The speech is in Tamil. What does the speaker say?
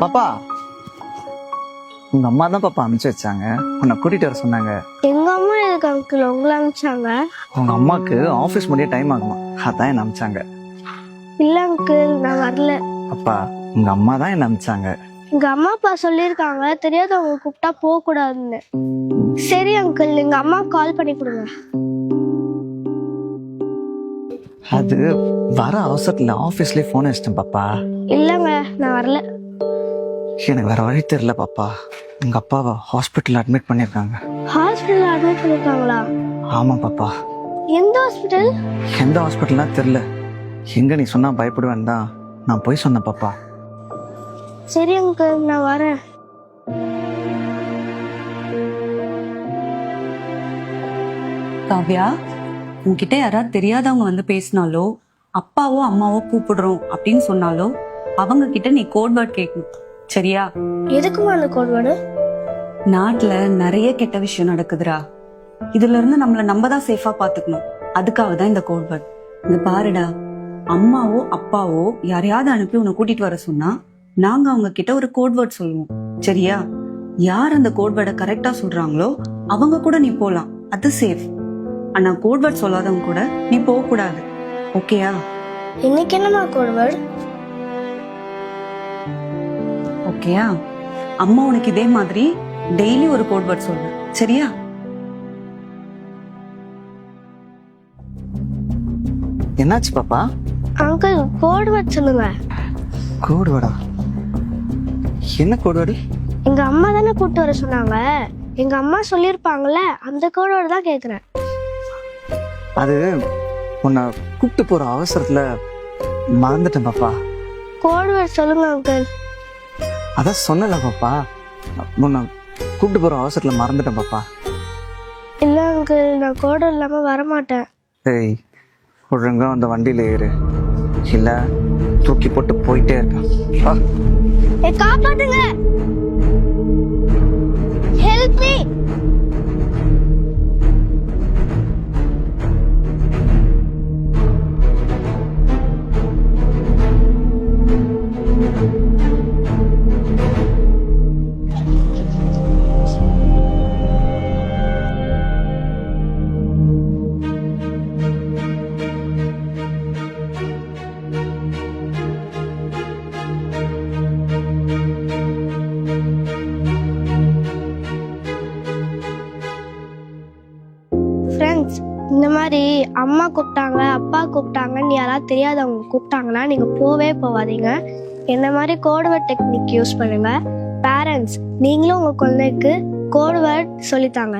பாப்பா, உங்க அம்மா தான் பாப்பா அனுப்பிச்சு வச்சாங்க. உன்னை கூட்டிட்டு வர சொன்னாங்க. எங்க அம்மா எதுக்கு அங்கிள் உங்களை அனுப்பிச்சாங்க? உங்க அம்மாக்கு ஆபீஸ் முடிய டைம் ஆகுமா, அதான் என்ன அனுப்பிச்சாங்க. இல்ல அங்கிள், நான் வரல. அப்பா, உங்க அம்மா தான் என்ன அனுப்பிச்சாங்க. எங்க அம்மா அப்பா சொல்லியிருக்காங்க தெரியாதவங்க கூப்பிட்டா போக கூடாதுன்னு. சரி அங்கிள், எங்க அம்மா கால் பண்ணி கொடுங்க. அது வர அவசரத்துல ஆபீஸ்லயே போன் வச்சிட்டேன் பாப்பா. இல்லங்க, நான் வரல. எனக்கு வேற வழி தெரியல பாப்பா. உங்க அப்பாவை ஹாஸ்பிட்டல் அட்மிட் பண்ணிருக்காங்க. ஹாஸ்பிட்டல் அட்மிட் பண்ணிருக்காங்களா? ஆமா பாப்பா. எந்த ஹாஸ்பிட்டல்? எந்த ஹாஸ்பிட்டல்னா தெரியல. எங்க நீ சொன்னா பயப்படுவேன் தான் நான் போய் சொன்னேன் பாப்பா. சரி அங்கிள், நான் வரேன். காவ்யா, உன்கிட்ட யாராவது தெரியாதவங்க வந்து பேசினாலோ அப்பாவோ அம்மாவோ கூப்பிடுறோம் அப்படின்னு சொன்னாலோ அவங்க கிட்ட நீ கோட் வேர்ட் கேட்கணும், சரியா? எதுக்குமா அந்த கோட் வேர்டு? நாட்டுல நிறைய கெட்ட விஷயம் நடக்குதுடா. இதுல இருந்து நம்மள நம்ம தான் சேஃபா பாத்துக்கணும். அதுக்காக தான் இந்த கோட் வேர்ட். இந்த பாருடா, அம்மாவோ அப்பாவோ யாரையாவது அனுப்பி உன்னை கூட்டிட்டு வர சொன்னா நாங்க அவங்க கிட்ட ஒரு கோட் வேர்ட் சொல்லுவோம், சரியா? யார் அந்த கோட் வேர்டை கரெக்டா சொல்றாங்களோ அவங்க கூட நீ போலாம், அது சேஃப். ஆனா கோட் வேர்ட் சொல்லாதவங்க கூட நீ போக கூடாது, ஓகேயா? இன்னைக்கு என்னமா கோட் வேர்டு? ஓகேயா? அம்மா உனக்கு இதே மாதிரி டெய்லி ஒரு கோட் வேர்ட் சொல்லு, சரியா? என்னாச்சு பாப்பா? அங்கிள், கோட் வேர்ட் சொல்லுங்க. கோடு வேடா? என்ன கோடு வேடு? எங்க அம்மா தானே கூப்பிட்டு வர சொன்னாங்க. எங்க அம்மா சொல்லிருப்பாங்கல்ல, அந்த கோட் வேர்டு தான் கேக்குறேன். அது உன்னை கூப்பிட்டு போற அவசரத்துல மறந்துட்டேன் பாப்பா. கோட் வேர்ட் சொல்லுங்க அங்கிள். அதான் சொன்னல பாப்பா, உன்னை கூப்பிட்டு போற அவசரத்துல மறந்துட்டேன் பாப்பா. இல்ல அங்கிள், நான் கோட் வேர்ட் இல்லாம வரமாட்டேன். ஏய், ஒழுங்கா அந்த வண்டியில ஏறு, இல்ல தூக்கி போட்டு போயிட்டே இருக்கான். காப்பாத்துங்க, ஹெல்ப் மீ. ஃப்ரெண்ட்ஸ், இந்த மாதிரி அம்மா கூப்பிட்டாங்க அப்பா கூப்பிட்டாங்கன்னு யாராவது தெரியாதவங்க கூப்பிட்டாங்கன்னா நீங்க போவே போவாதீங்க. என்ன மாதிரி கோட் வேர்ட் டெக்னிக் யூஸ் பண்ணுங்க. பேரண்ட்ஸ், நீங்களும் உங்க குழந்தைக்கு கோட் வேர்ட் சொல்லித்தாங்க.